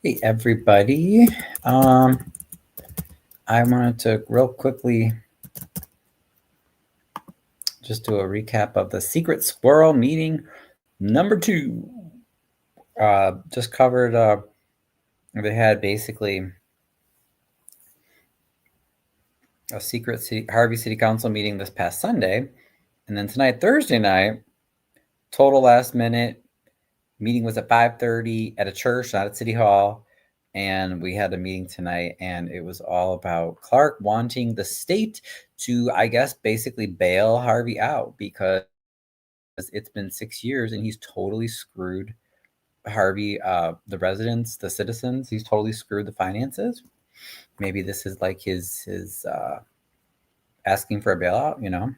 Hey everybody. I wanted to real quickly just do a recap of the Secret Squirrel meeting number 2. Just covered, they had basically a secret Harvey City Council meeting this past Sunday. And then tonight, Thursday night, total last minute meeting was at 5:30 at a church, not at City Hall. And we had a meeting tonight, and it was all about Clark wanting the state to, I guess, basically bail Harvey out because it's been 6 years and he's totally screwed Harvey, the residents, the citizens. He's totally screwed the finances. Maybe this is like his asking for a bailout, you know.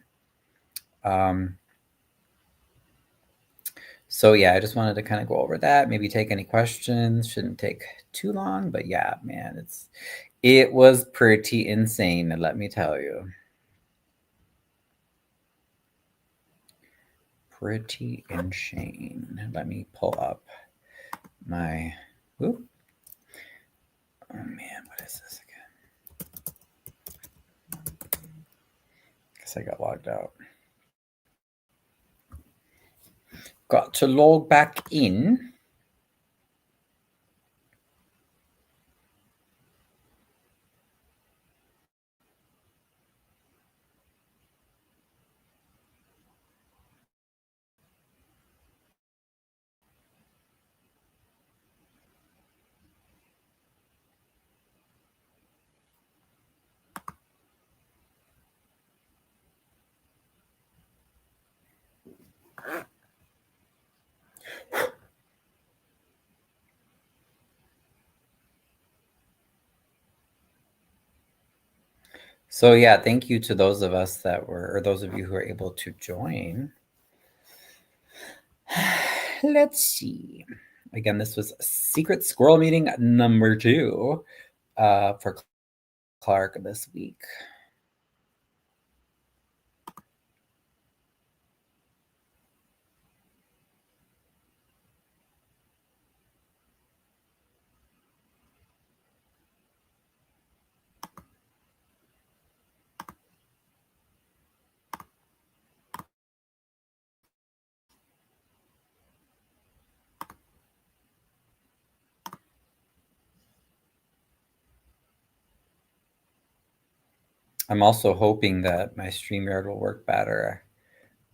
So yeah, I just wanted to kind of go over that. Maybe take any questions. Shouldn't take too long, but yeah, man, it was pretty insane, let me tell you. Pretty insane. Let me pull up my. Whoop. Oh man, what is this again? Guess I got logged out. Got to log back in. So yeah, thank you to those of us that were, or those of you who were able to join. Let's see. Again, this was Secret Squirrel meeting number 2 for Clark this week. I'm also hoping that my StreamYard will work better.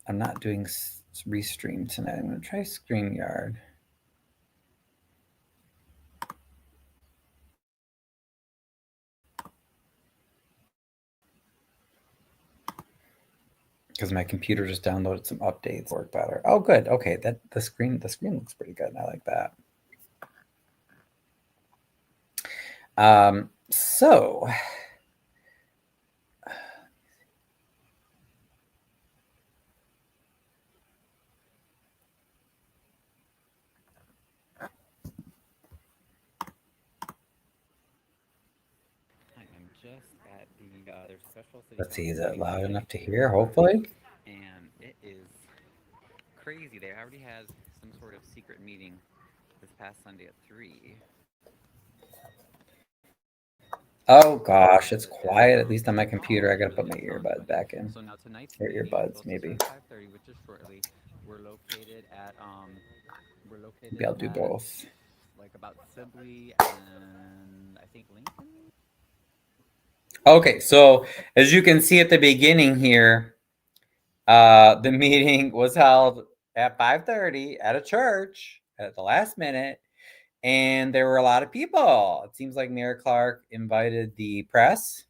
I'm not doing Restream tonight. I'm going to try StreamYard. Because my computer just downloaded some updates. Work better. Oh, good. Okay, that the screen looks pretty good. I like that. So. Let's see, is it loud enough to hear? Hopefully. And it is crazy. They already had some sort of secret meeting this past Sunday at 3. Oh gosh, it's quiet. At least on my computer, I gotta put my earbuds back in. So now tonight's Or meeting is earbuds, supposed to maybe. start at 5:30, which is shortly. We're located at Maybe I'll do both. like about Sibley and I think Lincoln. Okay, so as you can see at the beginning here, the meeting was held at 5:30 at a church at the last minute, and there were a lot of people. It seems like Mayor Clark invited the press.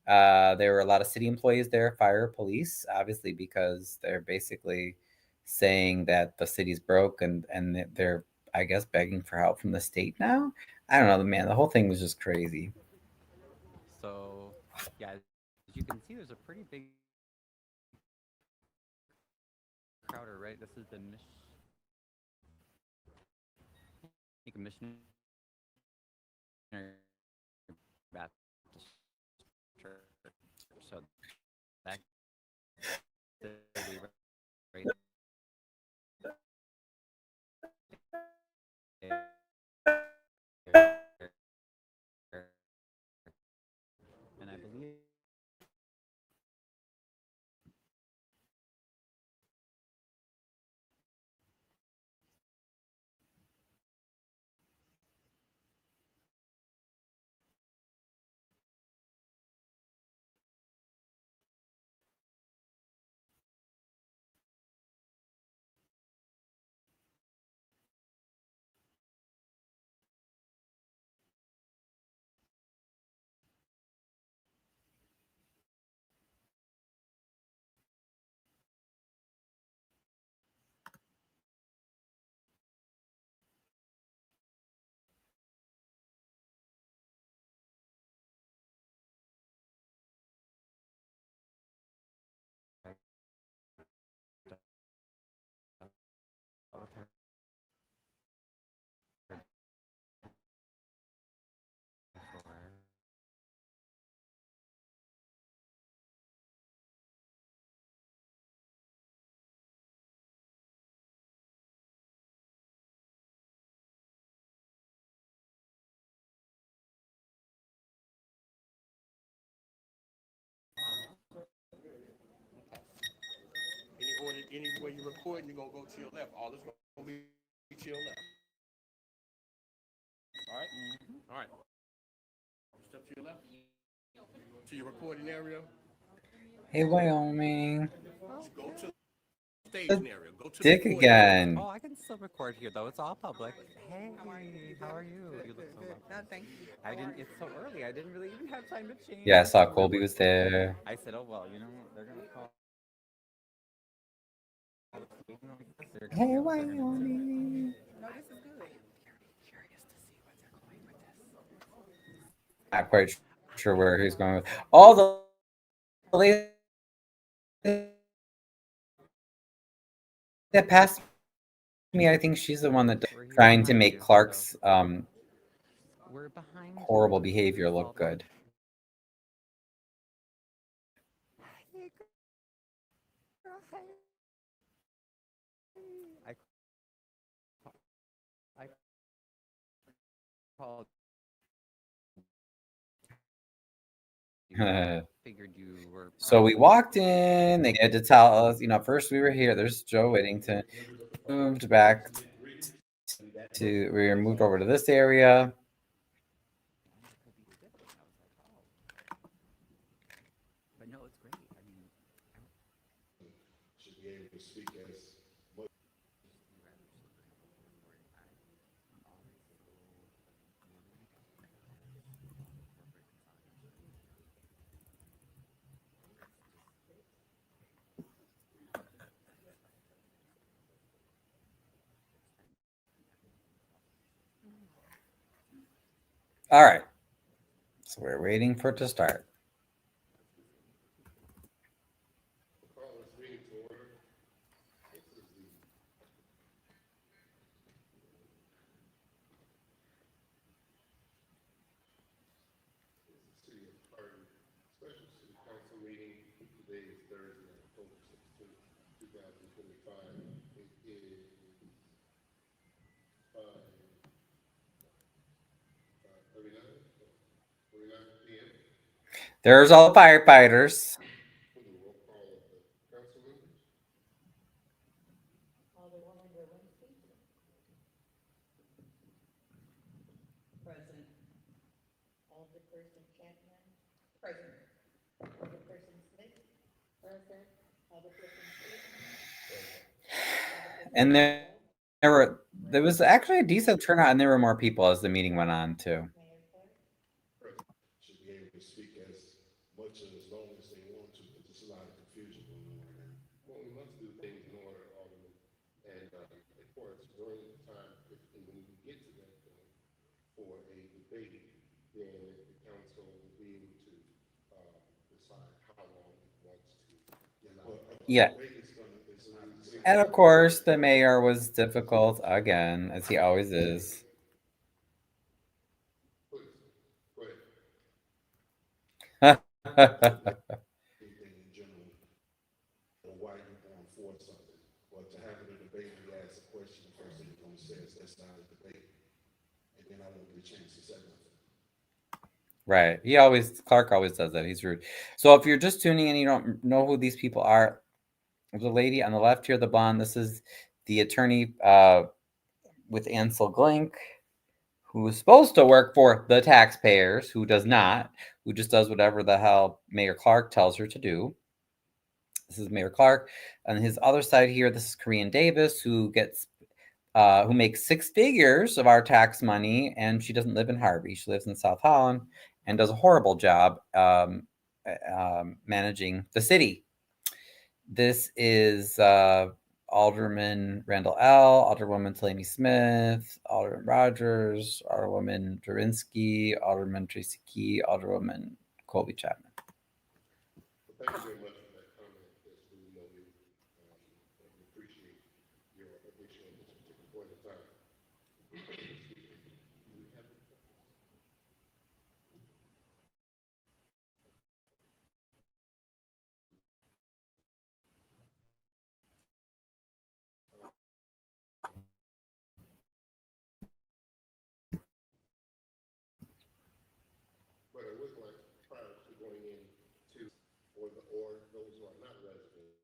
There were a lot of city employees there, fire, police, obviously, because they're basically saying that the city's broke and they're, I guess, begging for help from the state now. I don't know, man. The whole thing was just crazy. So yeah, as you can see, there's a pretty big crowder, right? This is the missionary Baptist church. So that right there. anywhere you're recording, you're gonna go to your left. All is gonna be to your left. All right. Mm-hmm. All right. Step to your left to your recording area. Hey, Wyoming. Go to the staging area. The Go to the recording dick area. again. Oh, I can still record here though. It's all public. Hey, how are you? You look so Good. lovely. No, thank you. I didn't. It's so early. I didn't really even have time to Yeah, I change. saw And Colby was there. I said, oh well, they're gonna call. They're gonna Hey, go. They're gonna do it. Wyoming. No, this is good. Curious to see where they're going with this. Not quite sure where he's going with. Oh, the lady that passed me, I think she's the one that We're here trying to behind make you, Clark's we're behind horrible you. behavior It's all look good. Hey, girl, hey. I called you. Figured you were. So we walked in. They had to tell us, first we were here. There's Joe Whittington. Moved back to, we were moved over to this area. But no, it's great. I mean, Should be able to speak as much. All right. So we're waiting for it to start. Call this meeting to order. This is the City of Harvey Special City Council meeting. Today is Thursday, October 16th, 2025. It is 5:39 p.m. There's all the firefighters. We'll do a roll call of the council members. Alderwoman Derwinski. Present. Alderperson Chapman. Present. Alderperson Smith. Present. Alderperson Smith. And there was actually a decent turnout, and there were more people as the meeting went on too. Should be able to speak as much or as long as they want to, but there's a lot of confusion going on. And well, we must do things in order, Alderman. And of course, during the time, when we get to that point for a debate, then the council will be able to decide how long it wants to allow. Yeah. And of course, the mayor was difficult again, as he always is. Anything in general, or why you're going for something, but to have it a debate, we ask a question, the first thing you're gonna say is, that's not a debate, and then I won't get a chance to say nothing. Right. Clark always does that. He's rude. So if you're just tuning in, you don't know who these people are. There's a lady on the left here, the blonde. This is the attorney with Ansel Glink, who is supposed to work for the taxpayers, who does not, who just does whatever the hell Mayor Clark tells her to do. This is Mayor Clark. On his other side here, this is Korean Davis, who makes six figures of our tax money, and she doesn't live in Harvey. She lives in South Holland and does a horrible job managing the city. This is Alderman Randall L., Alderwoman Delaney Smith, Alderman Rogers, Alderwoman Durinsky, Alderman Tracy Key, Alderwoman Colby Chapman. Well, thank you very much for that comment. That's really lovely. We appreciate your addition at this particular point in time. But I would like, prior to going into, or those who are not residents,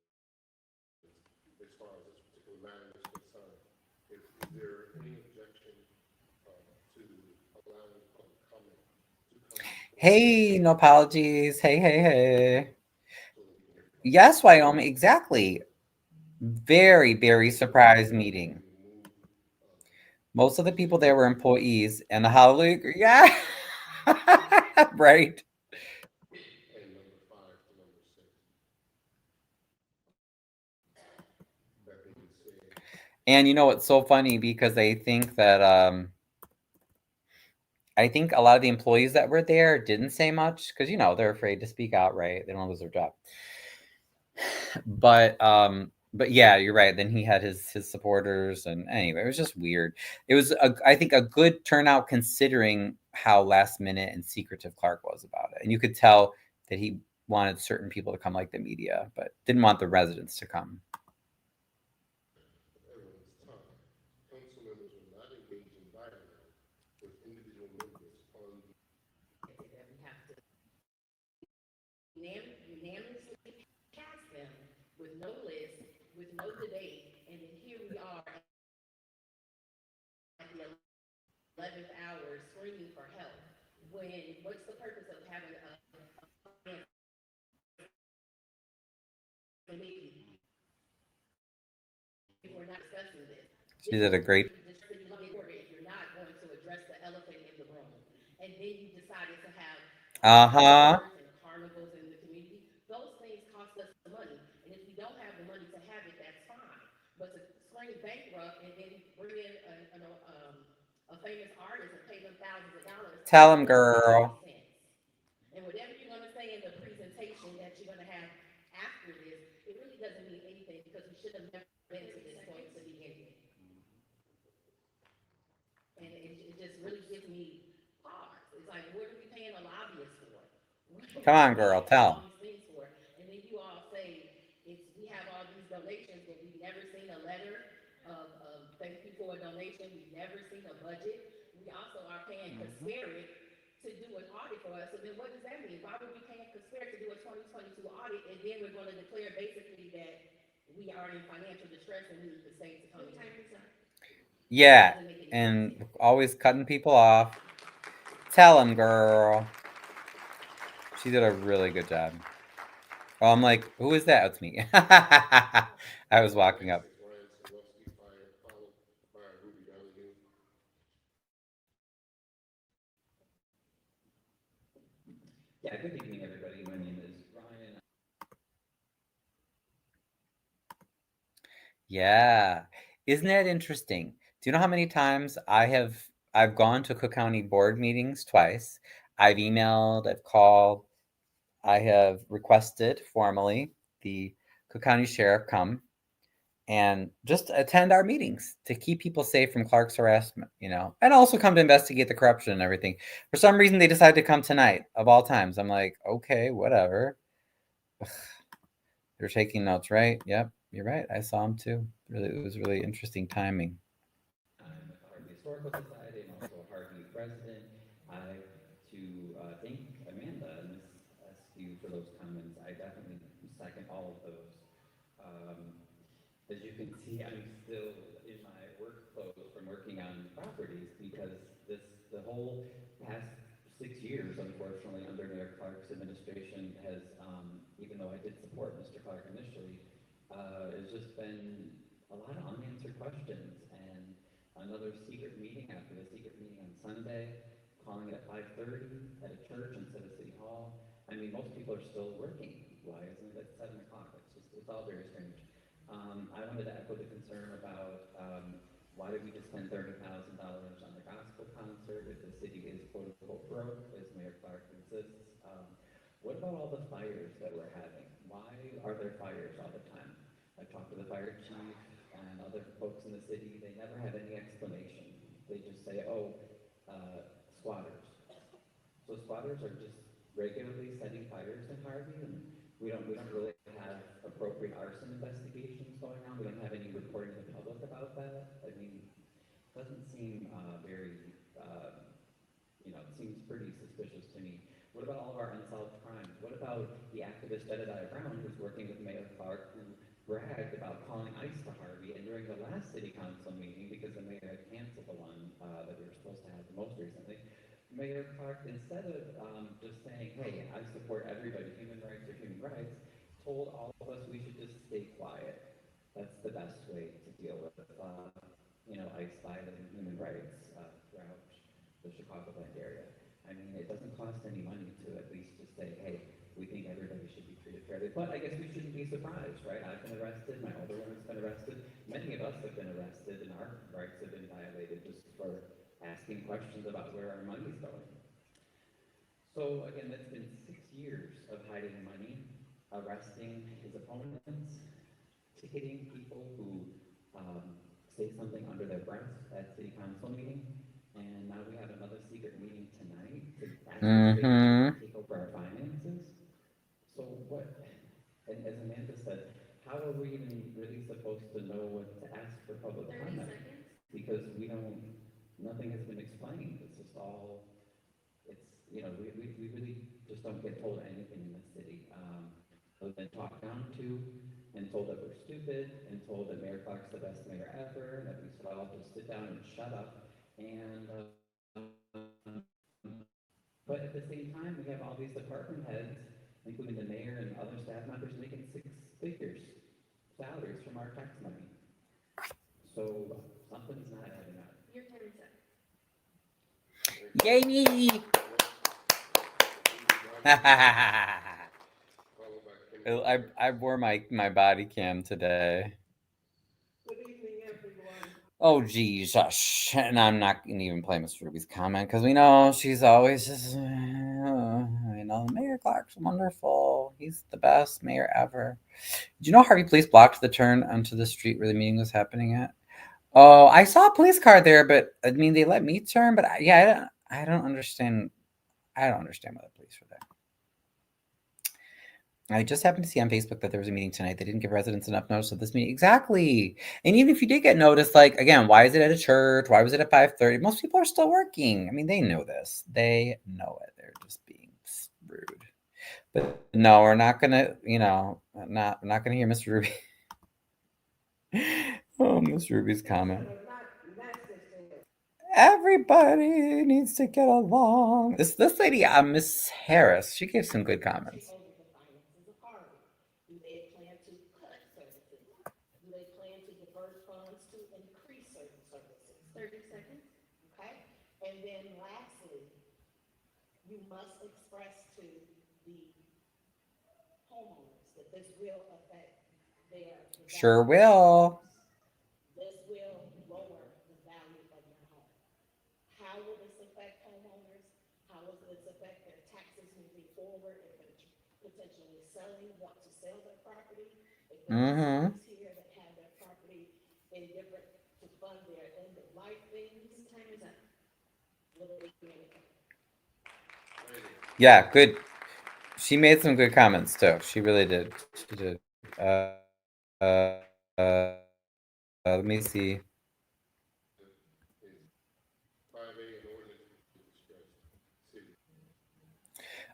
far as this particular matter is concerned. Is there any objection to allowing public comment to come before the Hey, no apologies. Hey, hey, hey. so that we can hear from others? Yes, Wyoming, exactly. Very, very surprise That we meeting. remove Most of the Mr. people there were Squirrel employees, and the hallelujah, yeah, right. and number 5 to number 6. That being said, And you know what's so funny because they think that I think a lot of the employees that were there didn't say much because they're afraid to speak out, right? They don't lose their job. But yeah, you're right. Then he had his supporters, and anyway, it was just weird. It was I think a good turnout considering how last minute and secretive Clark was about it, and you could tell that he wanted certain people to come, like the media, but didn't want the residents to come. everyone's time, council members will not engage in dialogue with individual members on the that we have to unanimously pass them with no list, with no debate, and then here we are at the 11th hour screaming for help. When, what's the purpose of having a committee if we're not discussing this? She did a great. If you're not going to address the elephant in the room, and then you decided to have Uh-huh. and carnivals in the community, those things cost us money. And if we don't have the money to have it, that's fine. But to scream bankrupt and then bring in a famous artist and pay them thousands of dollars Tell him, doesn't make any girl. sense. And whatever you're going to say in the presentation that you're going to have after this, it really doesn't mean anything because we should have never been to this point to begin with. And it just really gives me pause. It's like, what are we paying a lobbyist for? Come on, girl. Tell him. All these things for? And then you all say, we have all these donations, but we've never seen a letter of thank you for a donation. We've never seen a budget. We also are paying Conspirit to do an audit for us. So then what does that mean? Why would we pay Conspirit to do a 2022 audit and then we're going to declare basically that we are in financial distress and need the state to come in? Yeah, and always cutting people off. Tell him, girl. She did a really good job. Oh, I'm like, who is that? It's me. I was walking up. next is Ryan Sandusky, followed by Ruby Donahue. Yeah, good evening, everybody. My name is Ryan. Yeah. Isn't that interesting? Do you know how many times I've gone to Cook County board meetings twice. I've emailed, I've called, I have requested formally the Cook County Sheriff come and just attend our meetings to keep people safe from Clark's harassment, and also come to investigate the corruption and everything. For some reason, they decided to come tonight, of all times. I'm like, okay, whatever. They're taking notes, right? Yep, you're right. I saw them too. Really, it was really interesting timing. I'm with the Harvey Historical Society and also a Harvey resident. I to thank Amanda and Miss Eskew for those comments. I definitely second all of those. Um, as you can see, I'm still in my work clothes from working on properties because the whole past 6 years, unfortunately, under Mayor Clark's administration has, even though I did support Mr. Clark initially, it's just been a lot of unanswered questions and another secret meeting after the secret meeting on Sunday, calling it at 5:30 at a church instead of City Hall. I mean, most people are still working. Why isn't it at 7 o'clock? It's all very strange. I wanted to echo the concern about why did we just spend $30,000 on the gospel concert if the city is quote unquote broke, as Mayor Clark insists? What about all the fires that we're having? Why are there fires all the time? I've talked to the fire chief and other folks in the city. They never have any explanation. They just say, oh, squatters. So squatters are just regularly setting fires in Harvey, and we don't really have appropriate arson investigations going on. We don't have any reporting to the public about that. I mean, it doesn't seem very, it seems pretty suspicious to me. What about all of our unsolved crimes? What about the activist Jedediah Brown, who's working with Mayor Clark, who bragged about calling ICE to Harvey, and during the last city council meeting, because the mayor had canceled the one that we were supposed to have the most recently, Mayor Clark, instead of just saying, hey, I support everybody, human rights are human rights, told all of us we should just stay quiet. That's the best way to deal with, ICE violating human rights throughout the Chicagoland area. I mean, it doesn't cost any money to at least just say, hey, we think everybody should be treated fairly. But I guess we shouldn't be surprised, right? I've been arrested, my older woman's been arrested, many of us have been arrested, and our rights have been violated just for asking questions about where our money's going. So again, that's been 6 years of hiding money, arresting his opponents, ticketing people who say something under their breath at city council meeting, and now we have another secret meeting tonight to Mm-hmm. take over our finances. So what? And as Amanda said, how are we even really supposed to know what to ask for public 30 comment? seconds. Because nothing has been explained. It's just all, we really just don't get told anything in this city. We've been talked down to and told that we're stupid and told that Mayor Clark's the best mayor ever, and that we should all just sit down and shut up. And, but at the same time, we have all these department heads, including the mayor and other staff members, making six figures salaries from our tax money. So something's not adding up. Your 30 seconds. Yay me! I wore my body cam today. Good evening, everyone. Oh Jesus! And I'm not gonna even play Miss Ruby's comment because we know she's always just, Mayor Clark's wonderful. He's the best mayor ever. Did you know Harvey Police blocked the turn onto the street where the meeting was happening at? Oh, I saw a police car there, but I mean they let me turn. But I don't understand. I don't understand why the police were there. I just happened to see on Facebook that there was a meeting tonight. They didn't give residents enough notice of this meeting. Exactly. And even if you did get notice, like, again, why is it at a church? Why was it at 5:30? Most people are still working. I mean, they know this. They know it. They're just being rude. But no, we're not gonna, not gonna hear Miss Ruby. Oh, Miss Ruby's comment. Everybody needs to get along. This lady, Miss Harris, she gave some good comments. Take over the finances of Harvey. Do they plan to cut services? Do they plan to divert funds to increase certain services? 30 seconds. Okay. And then lastly, you must express to the homeowners that this will affect their. Sure will. This will lower the value of your home. How will this affect homeowners? How will this affect their taxes moving forward if they're potentially want to sell their property? If there's here that have their property in different to fund their end of life things, time is up. Yeah, good. She made some good comments too. She really did. She did. Let me see.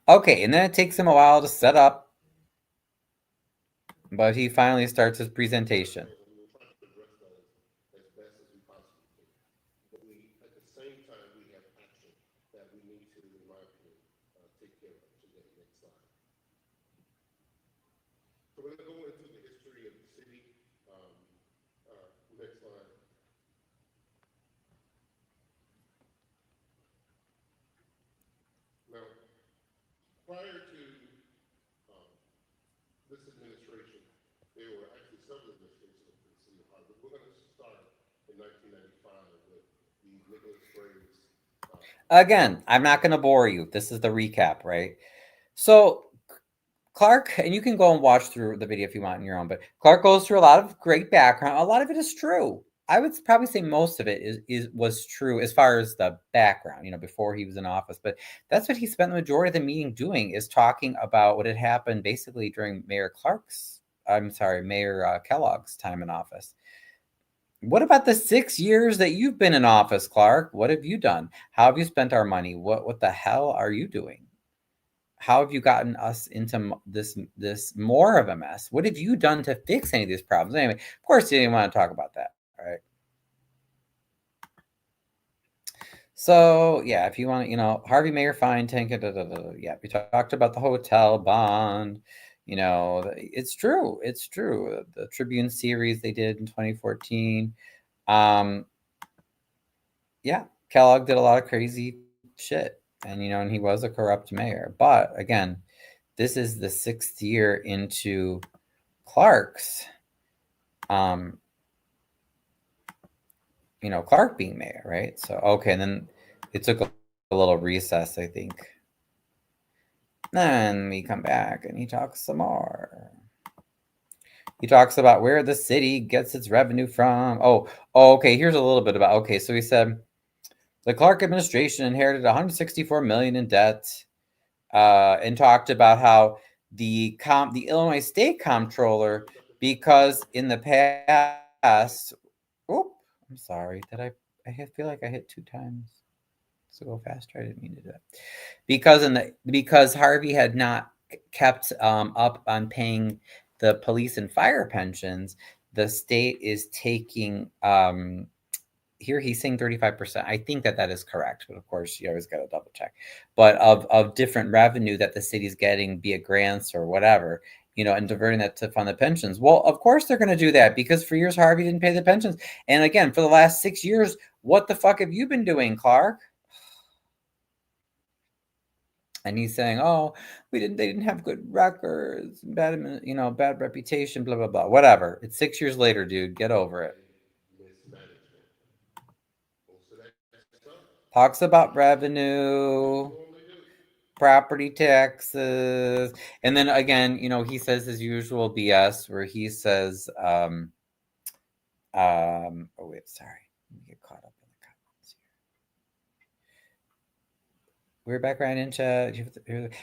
Okay, and then it takes him a while to set up, but he finally starts his presentation. So we're going to go into the history of the city. Next slide. Now, prior to this administration, there were actually several administrations in the city of Harvard. We're going to start in 1995 with the Nicholas Graves. Again, I'm not going to bore you. This is the recap, right? So Clark, and you can go and watch through the video if you want on your own, but Clark goes through a lot of great background. A lot of it is true. I would probably say most of it was true as far as the background, before he was in office. But that's what he spent the majority of the meeting doing, is talking about what had happened basically during Mayor Kellogg's time in office. What about the 6 years that you've been in office, Clark? What have you done? How have you spent our money? What the hell are you doing? how have you gotten us into this more of a mess? What have you done to fix any of these problems? Anyway, of course, you didn't want to talk about that, right? So yeah, if you want, Harvey Mayer fine, tank it. Yeah, we talked about the hotel bond. It's true. It's true. The Tribune series they did in 2014. Yeah, Kellogg did a lot of crazy shit, and he was a corrupt mayor. But again, this is the 6th year into Clark's, Clark being mayor, right? So okay, and then it took a little recess, I think. Then we come back and he talks some more. He talks about where the city gets its revenue from. Oh, okay. Here's a little bit about. Okay, so he said the Clark administration inherited 164 million in debt, and talked about how the Illinois State Comptroller, because in the past, I'm sorry, feel like I hit 2 times. So go faster. I didn't mean to do that. Because Harvey had not kept up on paying the police and fire pensions, the state is taking here he's saying 35%. I think that is correct, but of course you always got to double check. But of different revenue that the city's getting, be it grants or whatever, and diverting that to fund the pensions. Well, of course they're going to do that because for years Harvey didn't pay the pensions. And again, for the last 6 years, what the fuck have you been doing, Clark? And he's saying, "Oh, they didn't have good records, bad reputation, blah blah blah, whatever." It's 6 years later, dude. Get over it. Mismanagement. Most of that stuff. Talks about revenue, property taxes, and then again, he says his usual BS where he says, oh wait, sorry, let me get caught up in the comments here. We're back right in chat.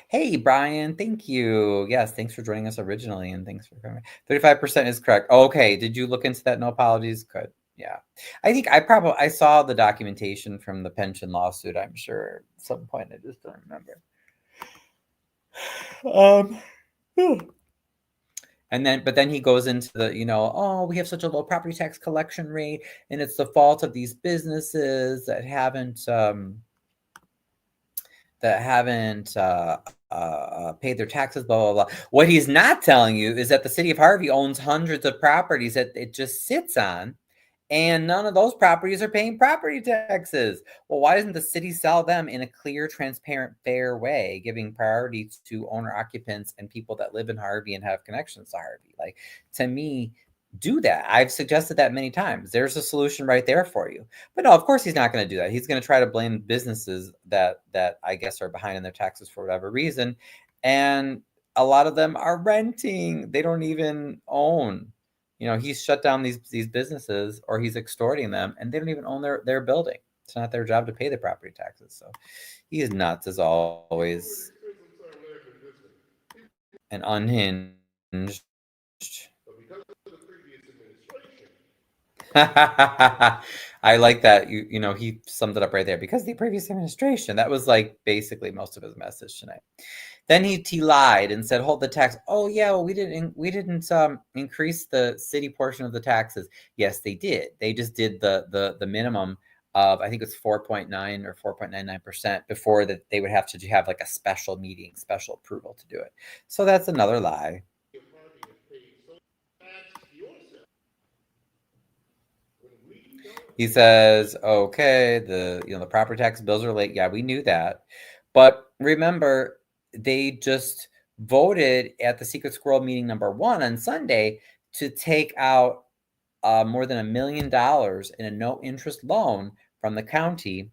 Hey, Brian, thank you. Yes, thanks for joining us originally, and thanks for coming. 35% is correct. Okay, did you look into that? No apologies. Good. Yeah, I think I saw the documentation from the pension lawsuit. I'm sure at some point. I just don't remember. But then he goes into the, we have such a low property tax collection rate, and it's the fault of these businesses that haven't paid their taxes, blah, blah, blah. What he's not telling you is that the city of Harvey owns hundreds of properties that it just sits on, and none of those properties are paying property taxes. Well, why doesn't the city sell them in a clear, transparent, fair way, giving priority to owner-occupants and people that live in Harvey and have connections to Harvey? Like, to me, do that. I've suggested that many times. There's a solution right there for you. But no, of course he's not going to do that. He's going to try to blame businesses that I guess are behind in their taxes for whatever reason. And a lot of them are renting. They don't even own. He's shut down these businesses, or he's extorting them, and they don't even own their building. It's not their job to pay the property taxes. So he is nuts as always, and unhinged. I like that. He summed it up right there. Because the previous administration, that was like basically most of his message tonight. Then he lied and said, hold the tax. Oh yeah, well, we didn't increase the city portion of the taxes. Yes, they did. They just did the minimum of, I think it's 4.9 or 4.99% before that they would have to have like a special meeting, special approval to do it. So that's another lie. He says, okay, the property tax bills are late. Yeah, we knew that. But remember, they just voted at the Secret Squirrel meeting number 1 on Sunday to take out more than $1 million in a no interest loan from the county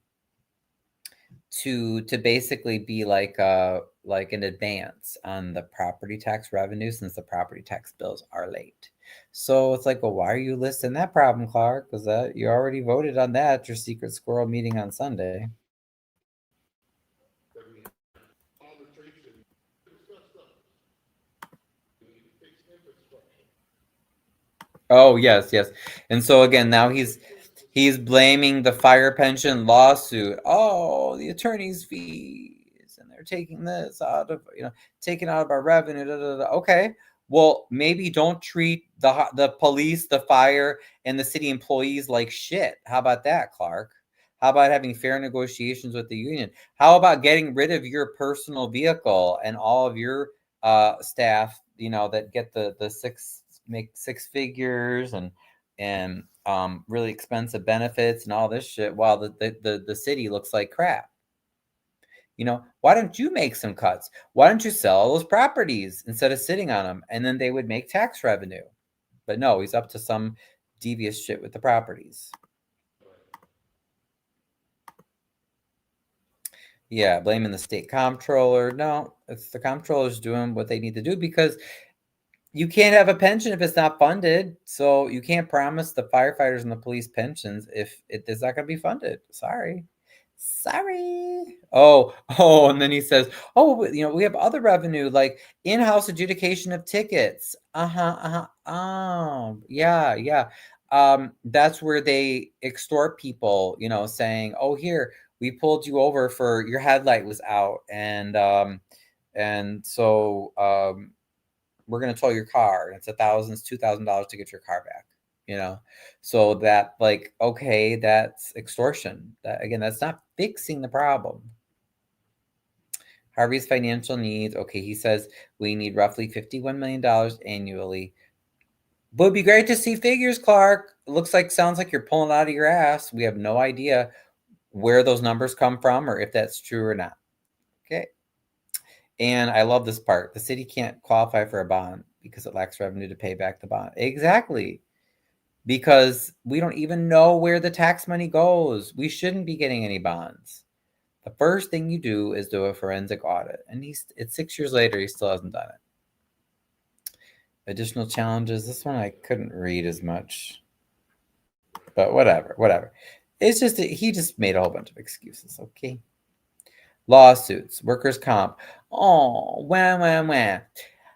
to basically be like an advance on the property tax revenue, since the property tax bills are late. So it's like, well, why are you listing that problem, Clark? Because that you already voted on that at your Secret Squirrel meeting on Sunday. Oh yes. And so again, now he's blaming the fire pension lawsuit. Oh, the attorney's fees, and you're taking this out of, taking out of our revenue. Da, da, da. Okay, well, maybe don't treat the police, the fire, and the city employees like shit. How about that, Clark? How about having fair negotiations with the union? How about getting rid of your personal vehicle and all of your staff, that get the make six figures and really expensive benefits and all this shit, while the city looks like crap. Why don't you make some cuts? Why don't you sell those properties instead of sitting on them? And then they would make tax revenue. But no, he's up to some devious shit with the properties. Yeah, blaming the state comptroller. No, it's the comptroller's doing what they need to do, because you can't have a pension if it's not funded. So you can't promise the firefighters and the police pensions if it's not going to be funded. Sorry. Oh, and then he says, oh, we have other revenue, like in-house adjudication of tickets. Oh, yeah. That's where they extort people, saying, oh, here, we pulled you over for your headlight was out, and so we're going to tow your car, and it's $2,000 to get your car back. So that, like, okay, that's extortion. That's not fixing the problem. Harvey's financial needs. Okay, he says we need roughly $51 million annually. Would be great to see figures, Clark. Sounds like you're pulling out of your ass. We have no idea where those numbers come from or if that's true or not. Okay. And I love this part. The city can't qualify for a bond because it lacks revenue to pay back the bond. Exactly. Because we don't even know where the tax money goes. We shouldn't be getting any bonds. The first thing you do is do a forensic audit. And it's 6 years later, he still hasn't done it. Additional challenges. This one I couldn't read as much. But whatever. It's just he just made a whole bunch of excuses, okay? Lawsuits, workers' comp. Oh, wah.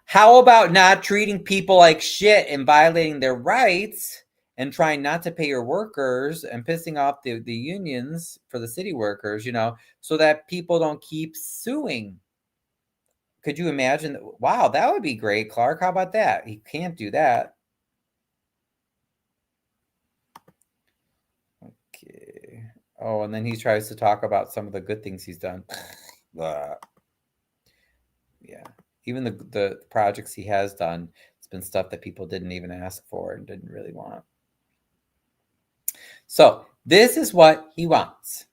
How about not treating people like shit and violating their rights and trying not to pay your workers and pissing off the unions for the city workers, so that people don't keep suing? Could you imagine? Wow, that would be great, Clark. How about that? He can't do that. Okay. Oh, and then he tries to talk about some of the good things he's done. Yeah. Even the projects he has done, it's been stuff that people didn't even ask for and didn't really want. So this is what he wants.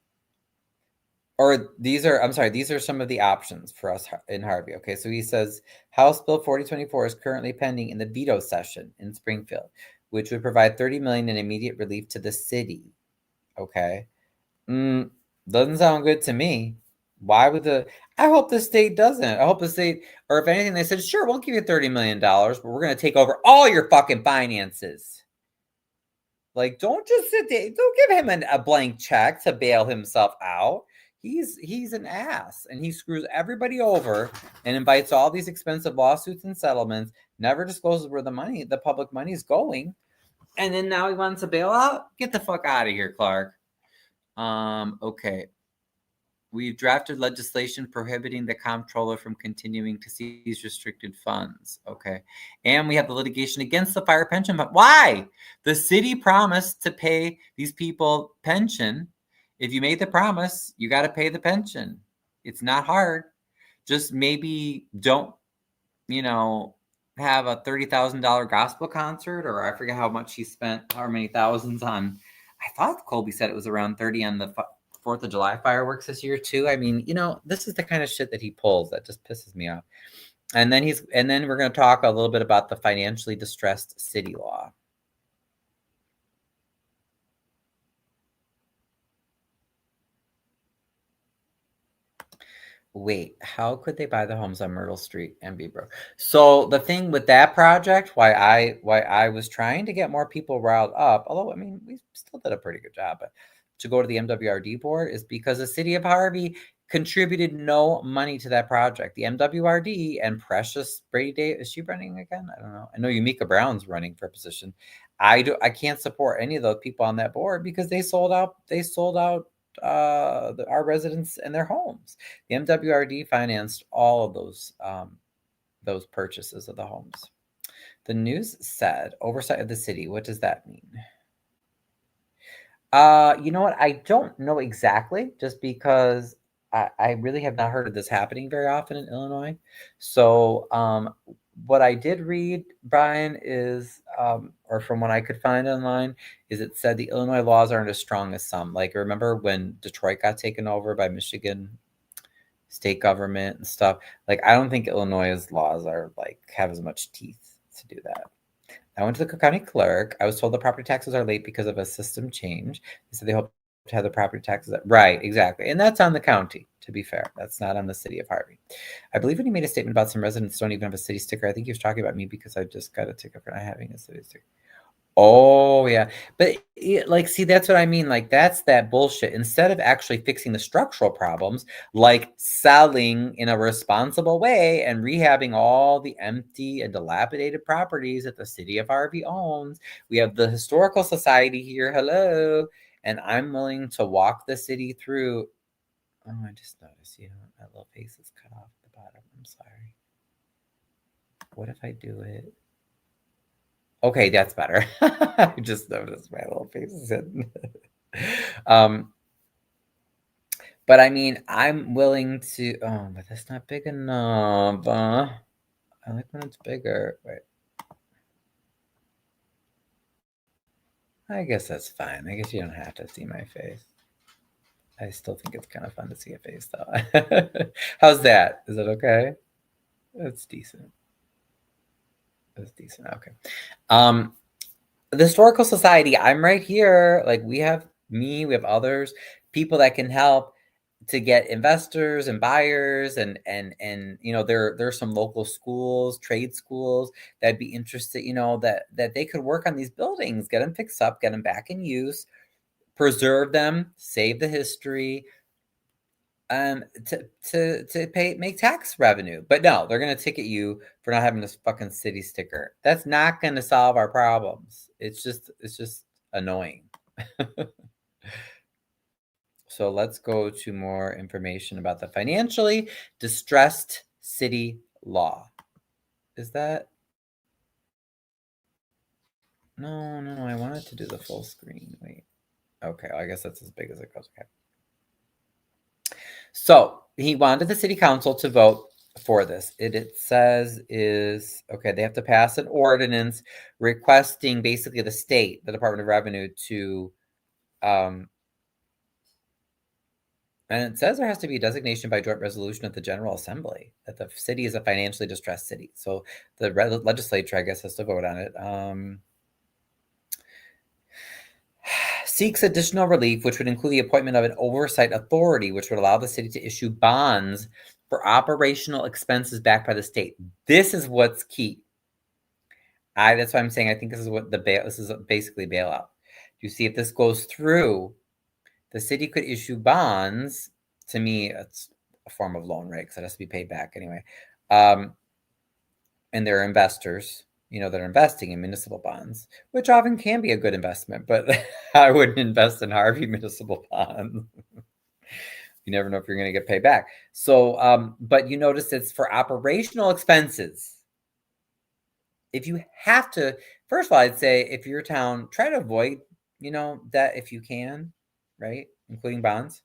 Or these are some of the options for us in Harvey. Okay, so he says House Bill 4024 is currently pending in the veto session in Springfield, which would provide $30 million in immediate relief to the city. Okay. Doesn't sound good to me. Why would I hope the state doesn't. I hope the state, or if anything, they said, sure, we'll give you $30 million, but we're going to take over all your fucking finances. Like, don't just sit there. Don't give him a blank check to bail himself out. He's an ass, and he screws everybody over and invites all these expensive lawsuits and settlements, never discloses where the public money is going. And then now he wants a bailout? Get the fuck out of here, Clark. Okay. We've drafted legislation prohibiting the comptroller from continuing to seize restricted funds. Okay. And we have the litigation against the fire pension fund. Why? The city promised to pay these people pension. If you made the promise, you got to pay the pension. It's not hard. Just maybe don't, have a $30,000 gospel concert, or I forget how much he spent, how many thousands on. I thought Colby said it was around 30 on the 4th of July fireworks this year too. I mean, this is the kind of shit that he pulls that just pisses me off. And then we're going to talk a little bit about the financially distressed city law. Wait, how could they buy the homes on Myrtle Street and be broke? So the thing with that project, why I was trying to get more people riled up, although I mean we still did a pretty good job, but to go to the MWRD board is because the city of Harvey contributed no money to that project. The MWRD and Precious Brady Day, is she running again? I don't know. I know Yumika Brown's running for a position. I can't support any of those people on that board because they sold out our residents and their homes. The MWRD financed all of those purchases of the homes. The news said oversight of the city. What does that mean? You know what? I don't know exactly, just because I really have not heard of this happening very often in Illinois. So, what I did read, Brian, is, or from what I could find online, is it said the Illinois laws aren't as strong as some. Like, remember when Detroit got taken over by Michigan state government and stuff? Like, I don't think Illinois' laws are like have as much teeth to do that. I went to the Cook County clerk. I was told the property taxes are late because of a system change. They said they hope to have the property taxes. Right, exactly. And that's on the county, to be fair. That's not on the city of Harvey. I believe when he made a statement about some residents don't even have a city sticker, I think he was talking about me because I just got a ticket for not having a city sticker. Oh, yeah. But like, see, that's what I mean. Like, that's that bullshit. Instead of actually fixing the structural problems, like selling in a responsible way and rehabbing all the empty and dilapidated properties that the city of Harvey owns, we have the historical society here. Hello. And I'm willing to walk the city through. Oh, I just noticed, that little face is cut off at the bottom. I'm sorry. What if I do it? Okay, that's better. I just noticed my little face is hidden. But I mean, I'm willing to. Oh, but that's not big enough. I like when it's bigger. Wait. I guess that's fine. I guess you don't have to see my face. I still think it's kind of fun to see a face, though. How's that? Is it okay? That's decent. That's decent. Okay. The Historical Society, I'm right here. Like, we have me, we have others, people that can help to get investors and buyers, and there's some local schools, trade schools that'd be interested, that they could work on these buildings, get them fixed up, get them back in use, preserve them, save the history, make tax revenue. But no, they're gonna ticket you for not having this fucking city sticker. That's not gonna solve our problems. It's just annoying. So let's go to more information about the financially distressed city law. Is that? No, I wanted to do the full screen. Wait. Okay, I guess that's as big as it goes. Okay. So he wanted the city council to vote for this. It says is, okay, they have to pass an ordinance requesting basically the state, the Department of Revenue, to, and it says there has to be a designation by joint resolution of the General Assembly that the city is a financially distressed city. So the legislature, I guess, has to vote on it. Seeks additional relief, which would include the appointment of an oversight authority, which would allow the city to issue bonds for operational expenses backed by the state. This is what's key. That's why I'm saying I think this is what this is basically bailout. You see, if this goes through, the city could issue bonds. To me, it's a form of loan, right? Because it has to be paid back anyway. And there are investors, that are investing in municipal bonds, which often can be a good investment, but I wouldn't invest in Harvey municipal bonds. You never know if you're going to get paid back. So, but you notice it's for operational expenses. If you have to, first of all, I'd say if your town, try to avoid, that if you can, right? Including bonds.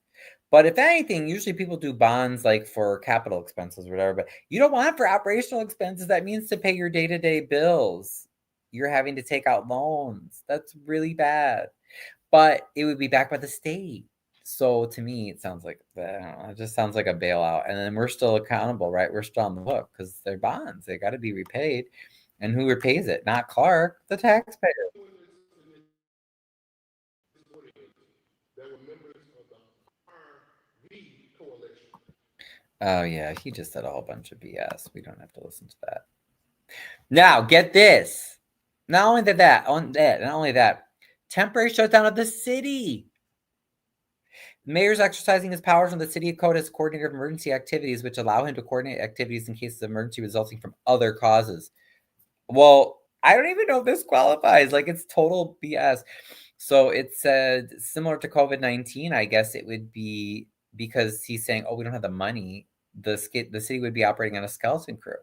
But if anything, usually people do bonds like for capital expenses or whatever, but you don't want it for operational expenses. That means to pay your day-to-day bills. You're having to take out loans. That's really bad. But it would be backed by the state. So to me, it sounds like, I don't know, it just sounds like a bailout. And then we're still accountable, right? We're still on the hook because they're bonds. They got to be repaid. And who repays it? Not Clark, the taxpayer. There were members of the Harvey coalition. Oh, yeah. He just said a whole bunch of BS. We don't have to listen to that. Now, get this. Not only that, temporary shutdown of the city. The mayor's exercising his powers on the city code as coordinator of emergency activities, which allow him to coordinate activities in cases of emergency resulting from other causes. Well, I don't even know if this qualifies. Like, it's total BS. So it said similar to COVID-19, I guess it would be because he's saying, oh, we don't have the money. The city would be operating on a skeleton crew.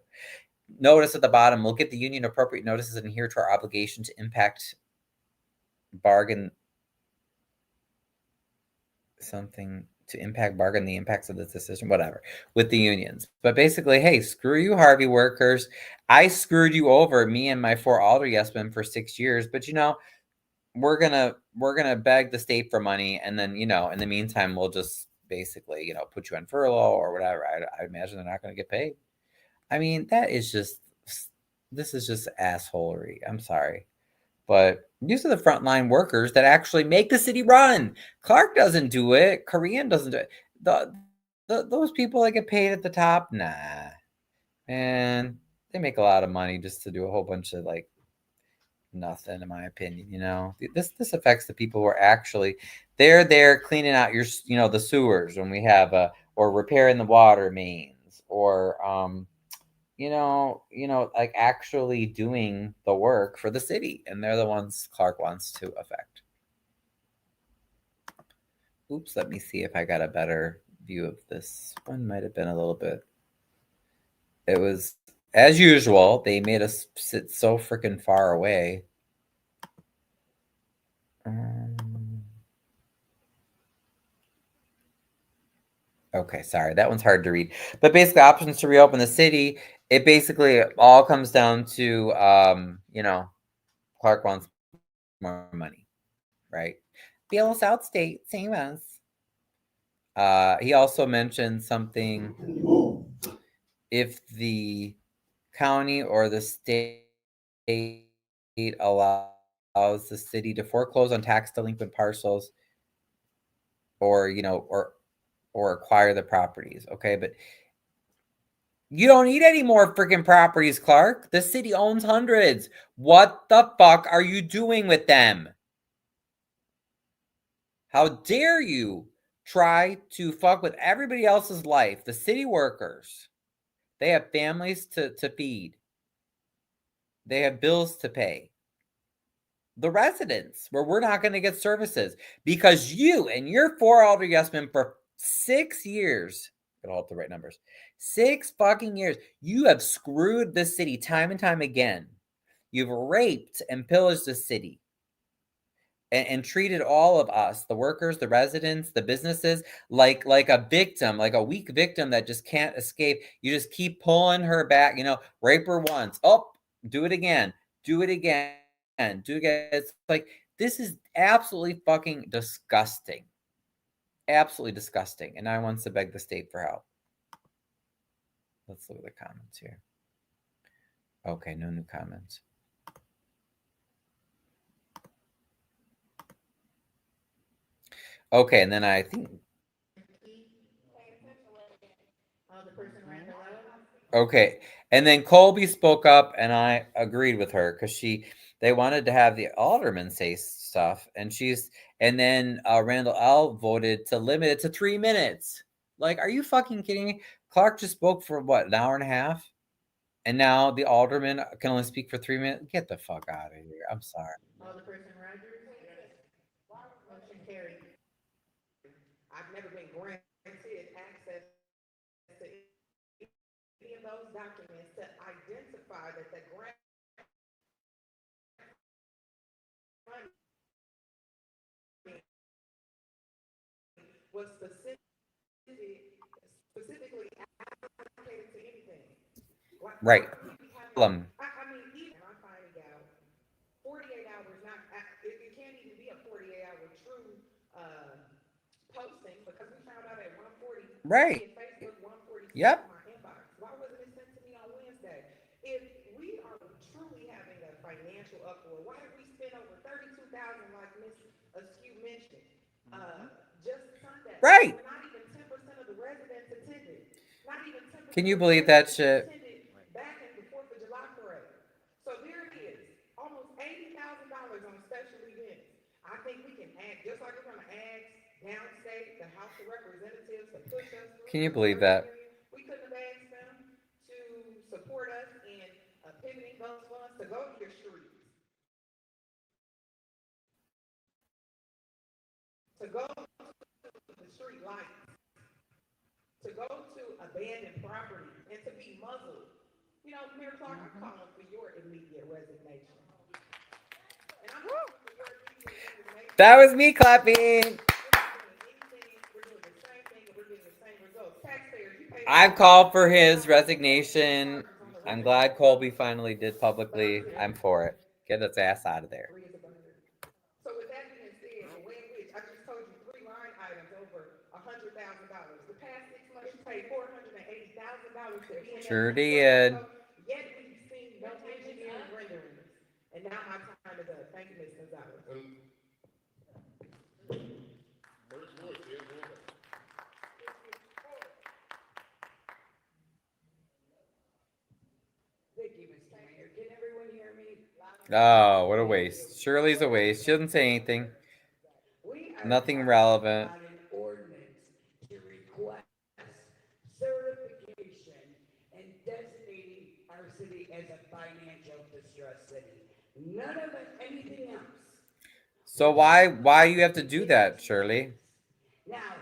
Notice at the bottom, we'll get the union appropriate notices and adhere to our obligation to impact bargain the impacts of this decision, whatever, with the unions. But basically, hey, screw you, Harvey workers. I screwed you over, me and my 4 alder yes men for 6 years, but we're gonna beg the state for money, and then in the meantime we'll just basically put you on furlough or whatever. I imagine they're not gonna get paid. I mean, this is just assholery. I'm sorry. But these are the frontline workers that actually make the city run. Clark doesn't do it. Korean doesn't do it. Those people that get paid at the top, nah. And they make a lot of money just to do a whole bunch of nothing, in my opinion. This affects the people who are actually they're there cleaning out the sewers when we have or repairing the water mains, or like actually doing the work for the city, and they're the ones Clark wants to affect. Oops, let me see if I got a better view of this one. Might have been a little bit. It was, as usual, they made us sit so freaking far away. Okay, sorry, that one's hard to read. But basically, options to reopen the city, it basically all comes down to, Clark wants more money, right? Bail us out, state, same as. He also mentioned something, if the county or the state allows the city to foreclose on tax delinquent parcels, or acquire the properties. Okay, but you don't need any more freaking properties, Clark. The city owns hundreds. What the fuck are you doing with them? How dare you try to fuck with everybody else's life? The city workers, they have families to feed. They have bills to pay. The residents, where we're not going to get services because you and your 4 alder yes men for 6 years, gotta hold the right numbers, 6 fucking years, you have screwed the city time and time again. You've raped and pillaged the city and treated all of us, the workers, the residents, the businesses, like a victim, like a weak victim that just can't escape. You just keep pulling her back, rape her once. Oh, do it again. Do it again. Do it again. It's like, this is absolutely fucking disgusting. Absolutely disgusting. And I want to beg the state for help. Let's look at the comments here. Okay, no new comments. Okay, and then I think. Okay, and then Colby spoke up, and I agreed with her because they wanted to have the alderman say stuff, and then Randall L voted to limit it to 3 minutes. Like, are you fucking kidding me? Clark just spoke for what, an hour and a half, and now the alderman can only speak for 3 minutes. Get the fuck out of here! I'm sorry. Alderperson Rogers? Motion carried. I've never been granted access to any of those documents to identify that the grant was specifically allocated to anything. Right. I'm finding out 48 hours, it can't even be a 48-hour true posting, because we found out at 1:40. Right. Facebook 1:40. Yep. My inbox. Why wasn't it sent to me on Wednesday? If we are truly having a financial uproar, why did we spend over $32,000, like Ms. Askew mentioned, just Sunday? Right. Not even 10% of the residents attended. Not even 10%. Can you believe that shit? Back in the 4th of July parade. So there it is, almost $80,000 on special events. I think we can add, just like we're going to add downstate, the House of Representatives to push us. Can you believe that? We couldn't have asked them to support us in pivoting those funds to go to your streets. to go to the street lights, to go to abandoned property, and to be muzzled. You know, Mayor Clark, I'm calling for your immediate resignation. And I'm calling for your immediate resignation. That was me clapping. We're doing the same thing, and we're getting the same results. Taxpayers, you pay. I've called for his resignation. I'm glad Colby finally did publicly. I'm for it. Get his ass out of there. So with that being said, the way in which I just told you 3 line items over $100,000. The past 6 months, you paid $480,000 to be in that. Sure did. Yet we've seen no engineering renderings. And now my time is up. Thank you, Ms. Gonzalez. Vicky, Mr. Mayor, can everyone hear me? Oh, what a waste. Shirley's a waste. She doesn't say anything. Nothing relevant. On an ordinance to request certification and designating our city as a financial distress city. None of it, anything else. So why you have to do that, Shirley? Now,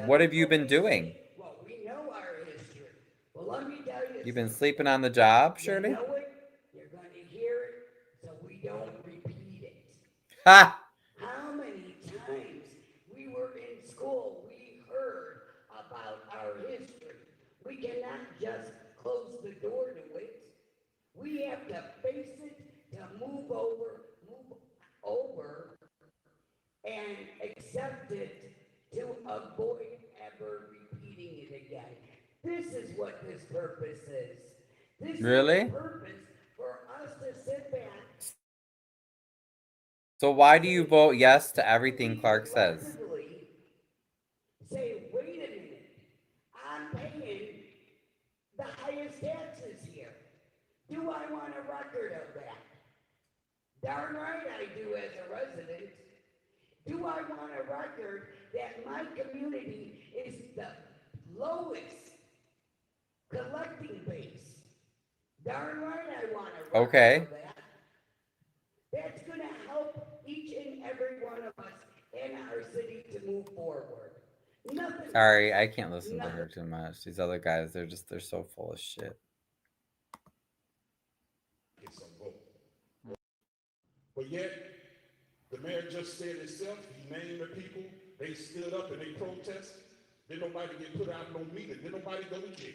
What have you been doing? well, we know our history. Well, let me tell you. You've been sleeping on the job, Shirley? You know it, you're gonna hear it, so we don't repeat it. Ha! How many times we were in school, we heard about our history. We cannot just close the door to it. We have to face it, to move over and accept it to avoid ever repeating it again. This is what this purpose is. This Really? is the purpose for us to sit back. So why do you vote yes to everything Clark says? Say, wait a minute, I'm paying the highest taxes here. Do I want a record of that? Darn right I do as a resident. Do I want a record that my community is the lowest collecting base? Darn right I want a record Okay. of that. That's going to help each and every one of us in our city to move forward. Nothing. Sorry, I can't listen to her too much. These other guys, they're so full of shit. Get some vote. But yet, the mayor just said himself, he named the people, they stood up and they protested. Did nobody get put out no meeting? Did nobody go to jail?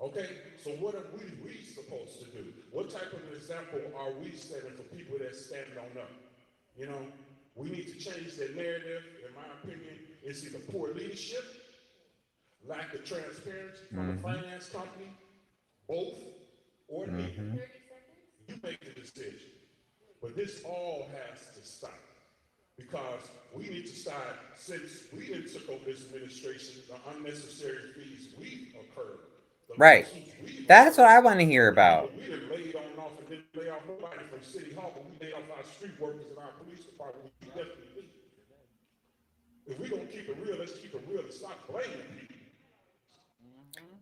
Okay, so what are we supposed to do? What type of example are we setting for people that stand on up? You know, we need to change that narrative. In my opinion, it's either poor leadership, lack of transparency from the finance company, both, or neither. You make the decision. But this all has to stop. Because we need to start, since we didn't took over this administration, the unnecessary fees we've incurred. Right. That's what I want to hear about. We didn't lay on off and didn't lay off nobody from City Hall, but we laid off our street workers and our police department. We definitely did. If we're going to keep it real, let's keep it real and stop blaming people.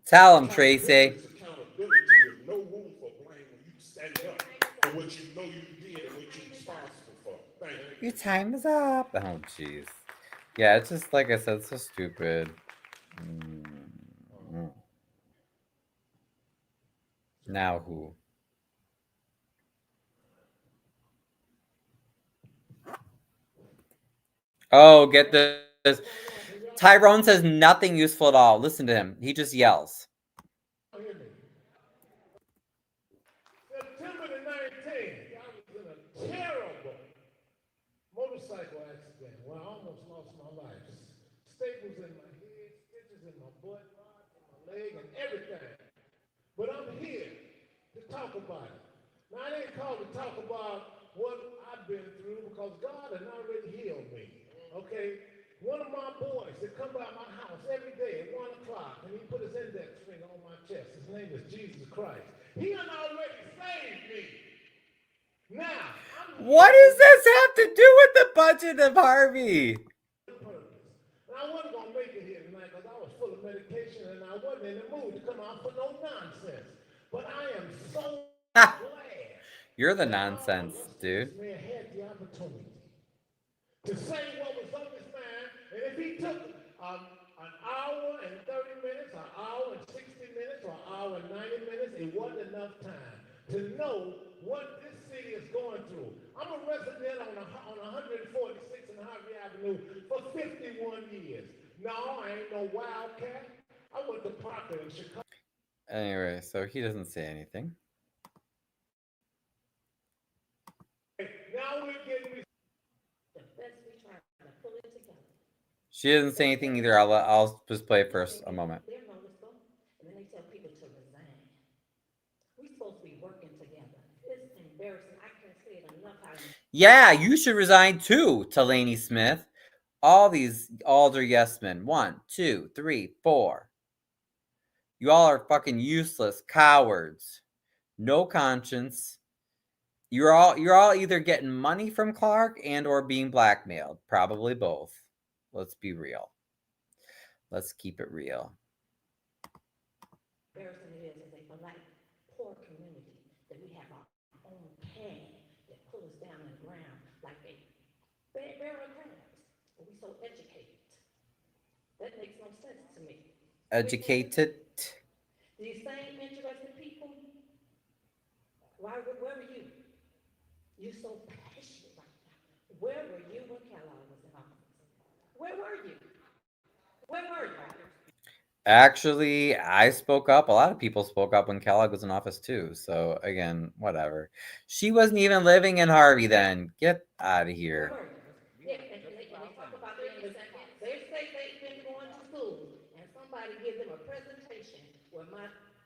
Tell them, Tracy. Accountability with no room for blame when you stand up for what you know you did and what you're responsible for. Thank you. Your time is up. Oh, jeez. Yeah, it's just like I said, it's so stupid. Now who? Oh, get this. Tyrone says nothing useful at all. Listen to him. He just yells. September the 19th, I was in a terrible motorcycle accident where I almost lost my life. Staples in my head, stitches in my butt, rods in my leg, and everything. But I'm here to talk about it. Now, I ain't called to talk about what I've been through because God has already healed me. Okay? One of my boys that come by my house every day at 1 o'clock, and he put his index finger on my chest. His name is Jesus Christ. He done already saved me. Now, What does this have to do with the budget of Harvey? and I wasn't going to make it here tonight because I was full of medication and I wasn't in the mood to come out for no nonsense. But I am so glad. You're the nonsense, dude. This man had the opportunity to say what was he took an hour and 30 minutes, an hour and 60 minutes, or an hour and 90 minutes, it wasn't enough time to know what this city is going through. I'm a resident on 146 and Harvey Avenue for 51 years. No, I ain't no wildcat. I went to Parker in Chicago. Anyway, so he doesn't say anything. Now we're getting The best we try to pull it together. She doesn't say anything either. I'll just play it for a moment. They're noticeable, and then they tell people to resign. We're supposed to be working together. It's embarrassing. I can't say it enough. Yeah, you should resign too, Talani Smith. All these Alder yes men. 1, 2, 3, 4. You all are fucking useless cowards. No conscience. You're all either getting money from Clark and or being blackmailed. Probably both. Let's be real. Let's keep it real. Embarrassing it is a polite, poor community that we have our own pad that pull us down the ground like a barrel of crabs. But we so educated. That makes no sense to me. Educated. These same interested people, where were you? You're so passionate right now. Where were you when Kellogg was in office? Where were you? Where were you? Actually, I spoke up. A lot of people spoke up when Kellogg was in office too. So again, whatever. She wasn't even living in Harvey then. Get out of here. Yeah, and they talk about they say they've been going to school, and somebody gives them a presentation where my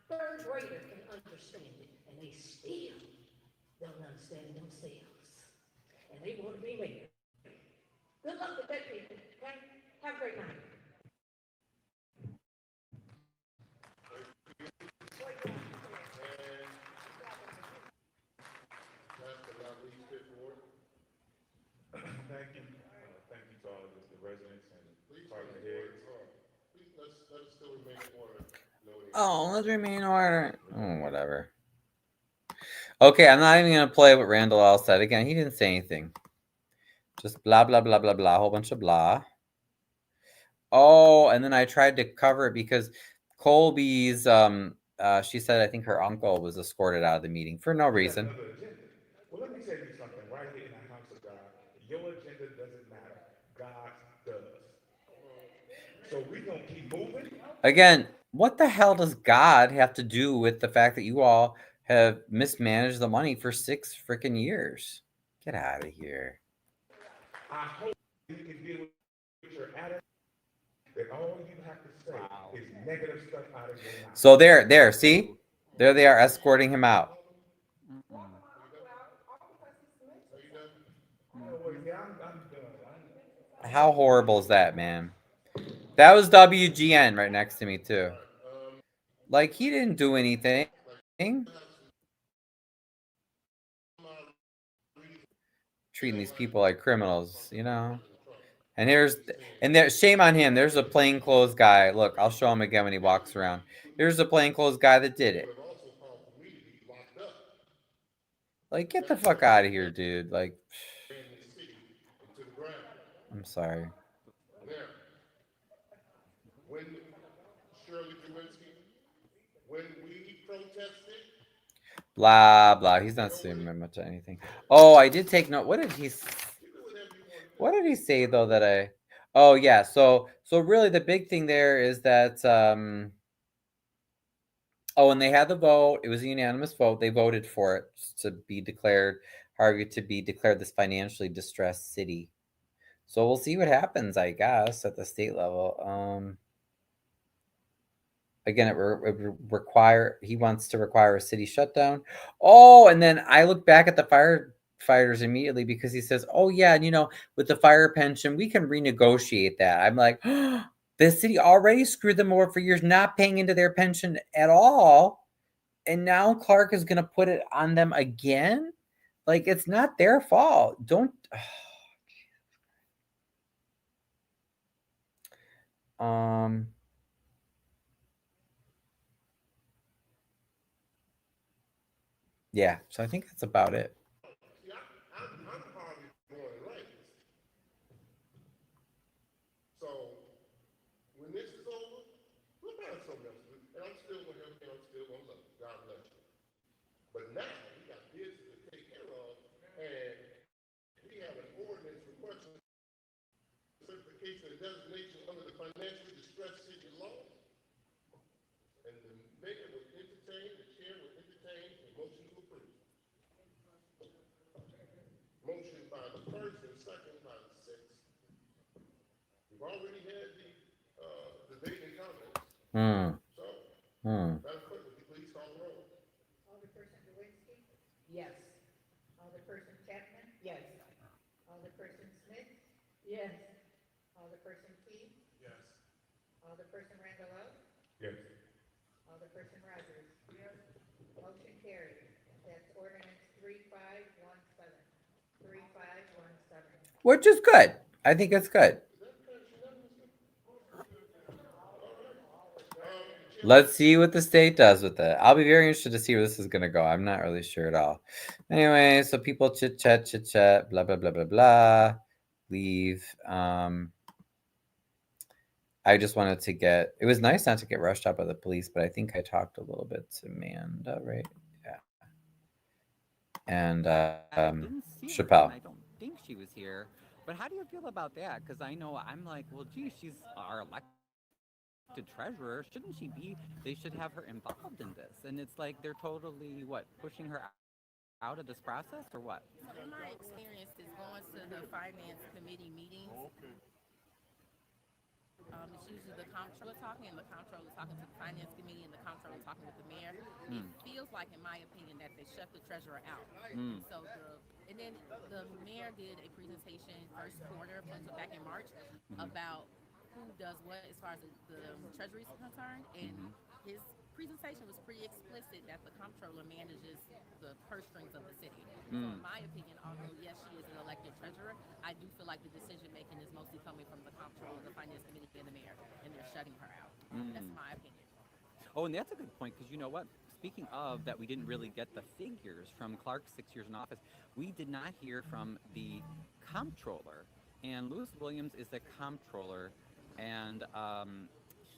third grader can understand it, and they still don't understand it themselves. And they want to be mayor. Good luck with that, people. Okay? Have a great night. Thank you. Thank you to all of the residents and department heads. Please, let us still remain in order. Oh, let's remain in order. Oh, whatever. Okay, I'm not even gonna play what Randall all said again. He didn't say anything. Just blah blah blah blah blah. A whole bunch of blah. Oh, and then I tried to cover it because Colby's she said I think her uncle was escorted out of the meeting for no reason. Well, let me tell you something right here in the house of God. Your agenda doesn't matter. God does. So we're gonna keep moving. Again, what the hell does God have to do with the fact that you all have mismanaged the money for 6 freaking years? Get out of here. I hope you can deal with your attitude. That all you have to say is negative stuff out of your mouth. So there, see? There they are escorting him out. How horrible is that, man? That was WGN right next to me, too. Like, he didn't do anything. Treating these people like criminals, you know? And there's shame on him. There's a plainclothes guy. Look, I'll show him again when he walks around. Here's a plainclothes guy that did it. Like, get the fuck out of here, dude. Like, I'm sorry. When Shirley Lewinsky, when we protested, Blah blah. He's not saying much of anything. Oh, I did take note. What did he say though that I? Oh yeah. So really the big thing there is that oh, and they had the vote. It was a unanimous vote. They voted for it to be declared Harvey to be declared this financially distressed city. So we'll see what happens, I guess, at the state level. Again, he wants to require a city shutdown. Oh, and then I look back at the firefighters immediately because he says, oh yeah, and with the fire pension, we can renegotiate that. I'm like, oh, the city already screwed them over for years, not paying into their pension at all. And now Clark is going to put it on them again? Like, it's not their fault. Don't... Yeah, so I think that's about it. see, I'm hardly born and raised. So second about 6. We've already had the debate and comments. So, Madam Clerk, would you please call the roll? Alderperson Lewinsky, Yes. Alderperson Chapman, Yes. Alderperson Smith, Yes. Alderperson Key, Yes. Alderperson Randall, Yes. Alderperson Rogers. Motion carried. That's ordinance 3517. 3517. Which is good. I think it's good. Let's see what the state does with it. I'll be very interested to see where this is going to go. I'm not really sure at all. Anyway, so people chit chat, blah, blah, blah, blah, blah. Leave. I just wanted to get, it was nice not to get rushed out by the police, but I think I talked a little bit to Amanda, right? Yeah. And I didn't see her, Chappelle. and I don't think she was here. But how do you feel about that? Because I know I'm like, well, gee, she's our elected treasurer. Shouldn't she be? They should have her involved in this. And it's like they're totally pushing her out of this process or what? In my experience is going to the finance committee meetings. It's usually the comptroller talking, and the comptroller talking to the finance committee, and the comptroller talking with the mayor. It feels like, in my opinion, that they shut the treasurer out. So and then the mayor did a presentation first quarter, so back in March, about who does what as far as the treasury is concerned, and his presentation was pretty explicit that the comptroller manages the purse strings of the city. So in my opinion, although yes, she is an elected treasurer, I do feel like the decision making is mostly coming from the comptroller, the finance committee, and the mayor, and they're shutting her out. That's my opinion. Oh, and that's a good point, because you know what? Speaking of that, we didn't really get the figures from Clark's 6 years in office. We did not hear from the comptroller, and Lewis Williams is the comptroller, and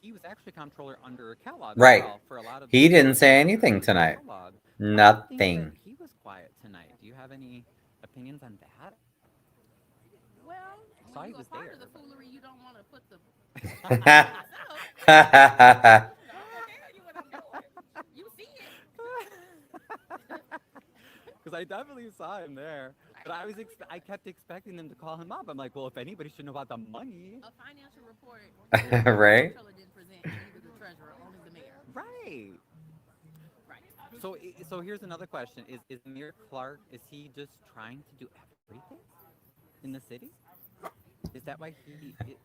he was actually comptroller under Kellogg Right. as well for a lot of. He didn't say anything tonight. Kellogg. Nothing. He was quiet tonight. Do you have any opinions on that? Well, Saw when he you're was a part there. of the foolery, you don't want to put the. You what I'm doing. You see it. Because I definitely saw him there, but I kept expecting them to call him up. I'm like, well, if anybody should know about the money, A financial report. Right. The comptroller didn't present either the treasurer, only the mayor. right? Right. So here's another question: Is Mayor Clark, is he just trying to do everything in the city? Is that why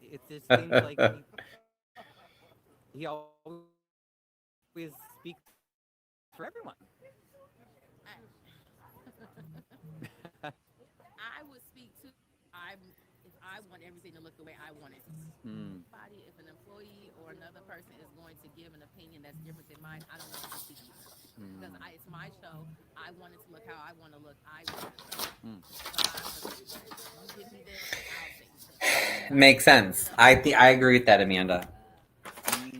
it just seems like he always speaks for everyone? I would speak to. If I want everything to look the way I want it. Somebody, if an employee or another person is going to give an opinion that's different than mine, I don't know what to speak either. Because it's my show. I want it to look how I want to look. I want it. You give me this, I'll say this. Makes sense. I agree with that, Amanda.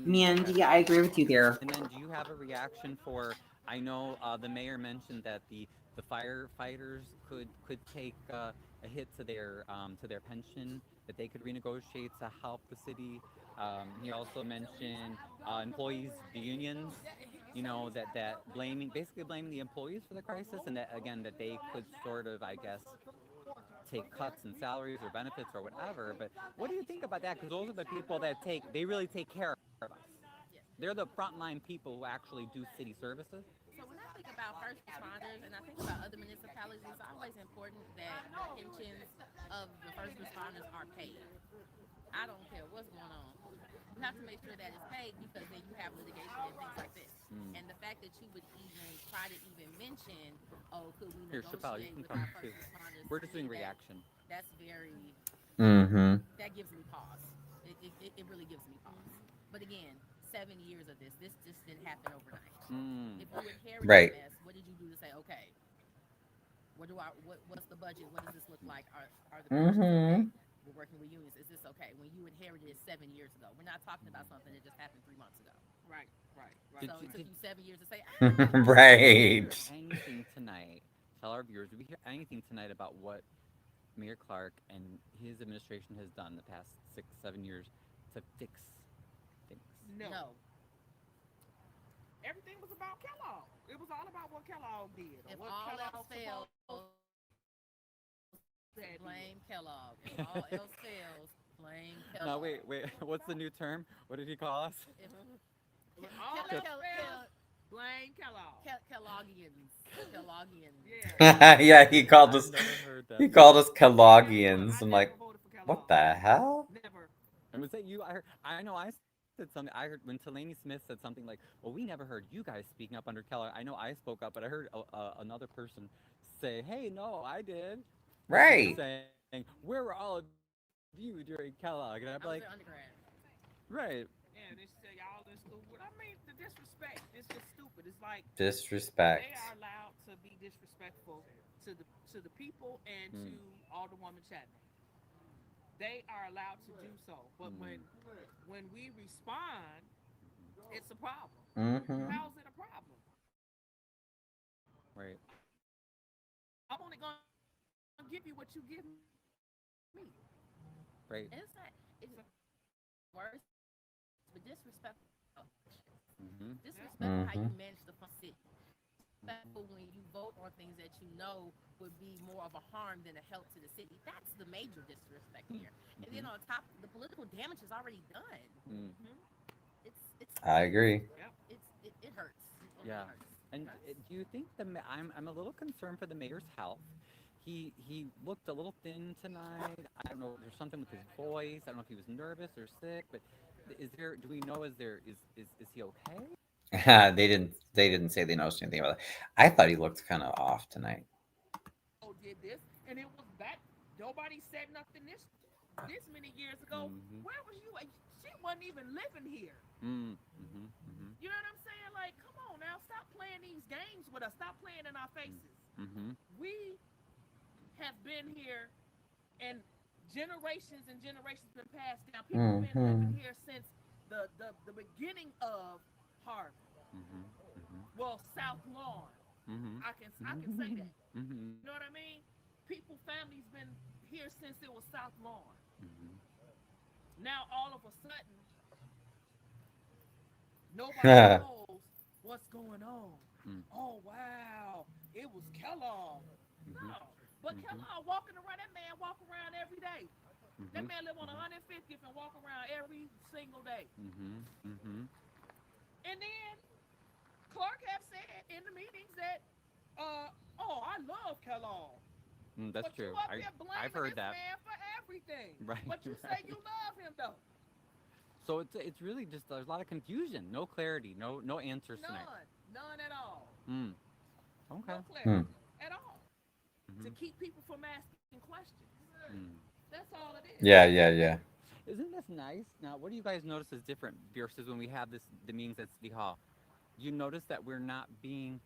Mandy, I agree with you there. And then, do you have a reaction for? I know the mayor mentioned that the firefighters could take a hit to their pension, that they could renegotiate to help the city. He also mentioned employees, the unions, that basically blaming the employees for the crisis, and that again that they could sort of, I guess, take cuts in salaries or benefits or whatever. But what do you think about that? Because those are the people that they really take care of us. They're the frontline people who actually do city services. So when I think about first responders and I think about other municipalities, it's always important that the pensions of the first responders are paid. I don't care what's going on. You have to make sure that it's paid, because then you have litigation and things like this. And the fact that you would even try to even mention, could we Here, Chappelle, you negotiate can with come our too. first responders? We're just doing that- reaction. That's very, that gives me pause. It really gives me pause. But again, 7 years of this just didn't happen overnight. If you inherit Right. this, what did you do to say, okay, what's the budget? What does this look like? Are the positions okay? We're working with unions. Is this okay? When you inherited it 7 years ago, we're not talking about something that just happened 3 months ago. Right. So it took you 7 years to say, Right. Anything tonight? Tell our viewers, did we hear anything tonight about what Mayor Clark and his administration has done the past 6-7 years to fix things? no. Everything was about Kellogg. It was all about what Kellogg did. If what all else Kellogg's fails, supposed blame Kellogg. If all else fails, blame Kellogg. No, wait. What's the new term? What did he call us? When all else fails, blame Kellogg. Kelloggians. Kelloggians. Yeah. Yeah, he called us. I've never heard that. He called us Kellogg'ians. I I'm never like, voted for Kellogg. what the hell? Never. And was that you? I know I said something. I heard when Delaney Smith said something like, "Well, we never heard you guys speaking up under Keller." I know I spoke up, but I heard another person say, "Hey, no, I did." Right. Saying, "Where were all of you during Kellogg?" And I'm I was like, their undergrad. "Right, Yeah, they say y'all is stupid. I mean, the disrespect is just stupid. It's like Disrespect. they are allowed to be disrespectful to the people and to Alderwoman Chapman. They are allowed to do so, but when we respond, it's a problem. Mm-hmm. How is it a problem? right." I'm only gonna give you what you give me. Right. And it's worse, but disrespectful. Mm-hmm. Disrespectful how you manage the city. Disrespectful when you vote on things that you know would be more of a harm than a help to the city. That's the major disrespect here. And then on top, the political damage is already done. It's. I agree. It hurts. Yeah. It hurts. And do you think I'm a little concerned for the mayor's health. He looked a little thin tonight. I don't know. There's something with his voice. I don't know if he was nervous or sick. But do we know? Is he okay? They didn't say they noticed anything about it. I thought he looked kind of off tonight. Oh, did this, and it was back. Nobody said nothing this many years ago. Where was you? She wasn't even living here. You know what I'm saying? Like, come on now, stop playing these games with us. Stop playing in our faces. We have been here, and generations and generations been passed down. People have been living here since the beginning of Harvey. Well, South Lawn. I can say that. You know what I mean? Families been here since it was South Lawn. Now all of a sudden, nobody knows what's going on. Oh wow, it was Kellogg. No, but Kellogg walking around. That man walk around every day. That man live on 150th and walk around every single day. And then Clark have said in the meetings that, oh, I love Kellogg. That's but true. You up here blaming I've heard this that. man for everything. Right. But you say you love him though. So it's really just there's a lot of confusion, no clarity, no answers tonight. None at all. Okay. No clarity at all. To keep people from asking questions. That's all it is. Yeah. Isn't this nice? Now, what do you guys notice is different versus when we have the meetings at City Hall? You notice that we're not being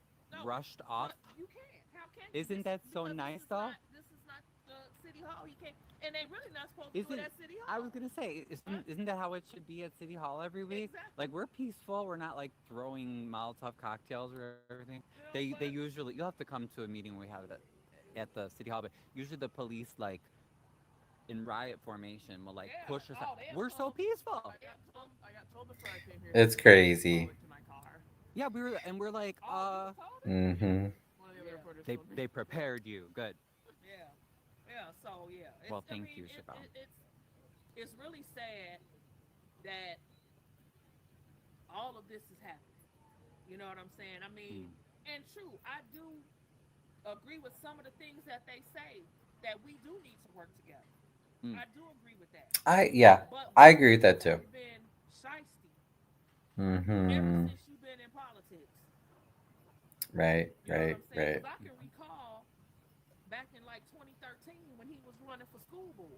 rushed off. You can't. How can you? Isn't that so nice, though? This is not the City Hall. You can't, and they really not supposed to do it at City Hall. I was gonna say, isn't that how it should be at City Hall every week? Exactly. Like we're peaceful. We're not like throwing Molotov cocktails or everything. They usually you'll have to come to a meeting when we have it at the City Hall, but usually the police like in riot formation will like push us out. We're so peaceful. I got told before I came here. It's crazy. Yeah, we're like, they prepared you. Good. Yeah. So yeah. Well, thank you, Chicago. It's really sad that all of this is happening. You know what I'm saying? I mean, and true, I do agree with some of the things that they say that we do need to work together. I do agree with that. I agree with that too. Been shiesty ever since you've been in politics. Right. I can recall back in like 2013 when he was running for school board.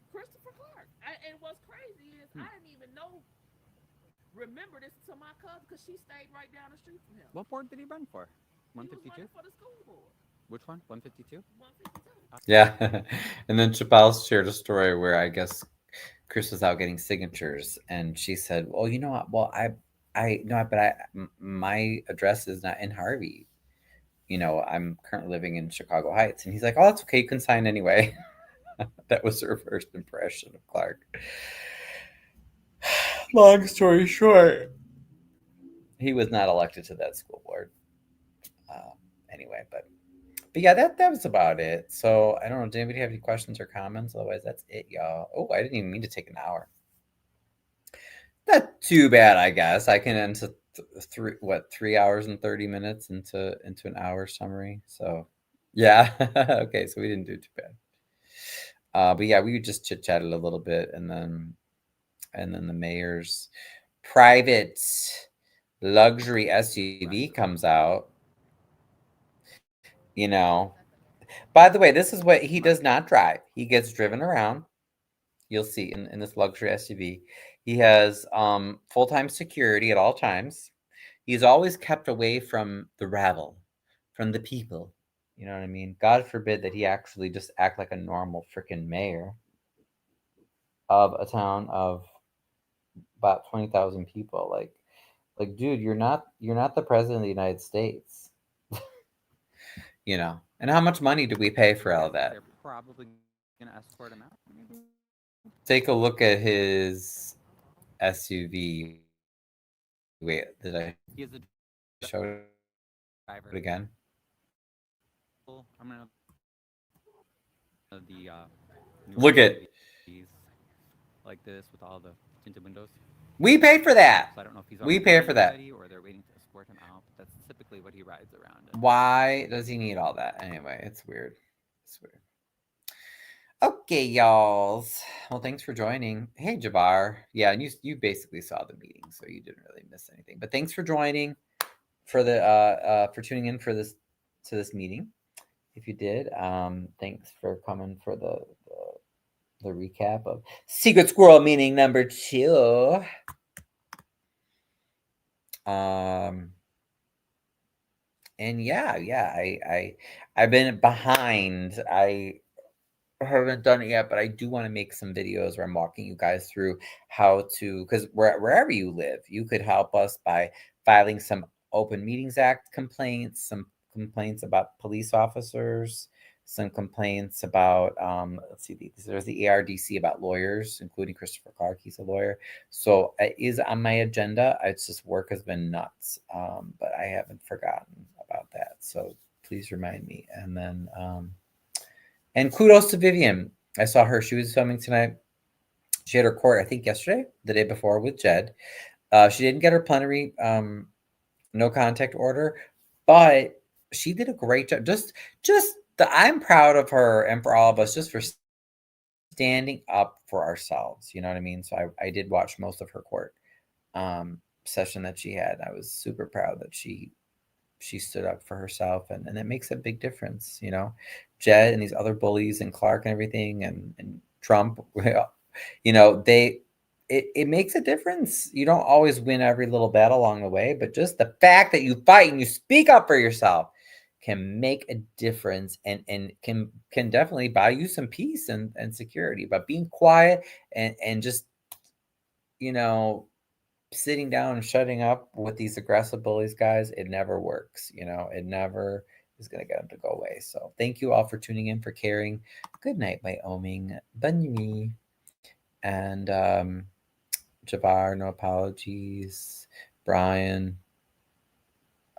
Christopher Clark. And what's crazy is I didn't even remember this to my cousin because she stayed right down the street from him. What board did he run for? 152? He was running for the school board. Which one? 152? 152. Yeah. And then Chappelle shared a story where I guess Chris was out getting signatures and she said, well, you know what? Well, I know, but my address is not in Harvey. You know, I'm currently living in Chicago Heights. And he's like, oh, that's okay. You can sign anyway. That was her first impression of Clark. Long story short, he was not elected to that school board. Anyway, but But yeah, that was about it. So I don't know. Did anybody have any questions or comments? Otherwise, that's it, y'all. Oh, I didn't even mean to take an hour. Not too bad, I guess. I can end to 3 hours and 30 minutes into an hour summary. So yeah. Okay, so we didn't do too bad. But yeah, we just chit chatted a little bit, and then the mayor's private luxury SUV comes out. You know. By the way, this is what he does not drive. He gets driven around. You'll see in this luxury SUV. He has full-time security at all times. He's always kept away from the rabble, from the people. You know what I mean? God forbid that he actually just act like a normal freaking mayor of a town of about 20,000 people. Like, dude, you're not the president of the United States. You know. And how much money do we pay for all that? They're probably gonna escort him out. Maybe. Take a look at his SUV. Wait, did I He is a show it driver. again? I'm gonna the Look at like this with all the tinted windows. We pay for that. So I don't know if he's We pay for that. or they're waiting to escort him out. But that's typically what he rides around in. Why does he need all that? Anyway, it's weird. It's weird. Okay, y'all. Well, thanks for joining. Hey, Jabbar. Yeah, and you basically saw the meeting, so you didn't really miss anything. But thanks for joining for the for tuning in for this meeting. If you did, thanks for coming for the recap of Secret Squirrel meeting number 2. And yeah, I've been behind. I haven't done it yet, but I do want to make some videos where I'm walking you guys through how to, because wherever you live, you could help us by filing some Open Meetings Act complaints, some complaints about police officers, some complaints about let's see, there's the ARDC about lawyers, including Christopher Clark. He's a lawyer, so it is on my agenda. It's just work has been nuts, but I haven't forgotten about that. So please remind me. And then and kudos to Vivian. I saw her. She was filming tonight. She had her court, I think, yesterday, the day before, with Jed. She didn't get her plenary no contact order, but she did a great job. I'm proud of her and for all of us just for standing up for ourselves. You know what I mean? So I did watch most of her court session that she had. I was super proud that she stood up for herself, and it makes a big difference. You know, Jed and these other bullies and Clark and everything and Trump, you know, it makes a difference. You don't always win every little battle along the way, but just the fact that you fight and you speak up for yourself can make a difference and can definitely buy you some peace and security. But being quiet and just, you know, sitting down and shutting up with these aggressive bullies, guys, it never works. You know, it never is going to get them to go away. So thank you all for tuning in, for caring. Good night, Wyoming. Bienvenue. And Jabbar, no apologies. Brian.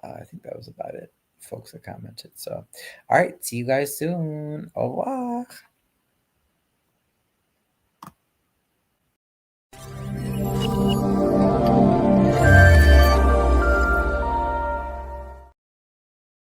I think that was about it, folks that commented. So, all right. See you guys soon. Au revoir.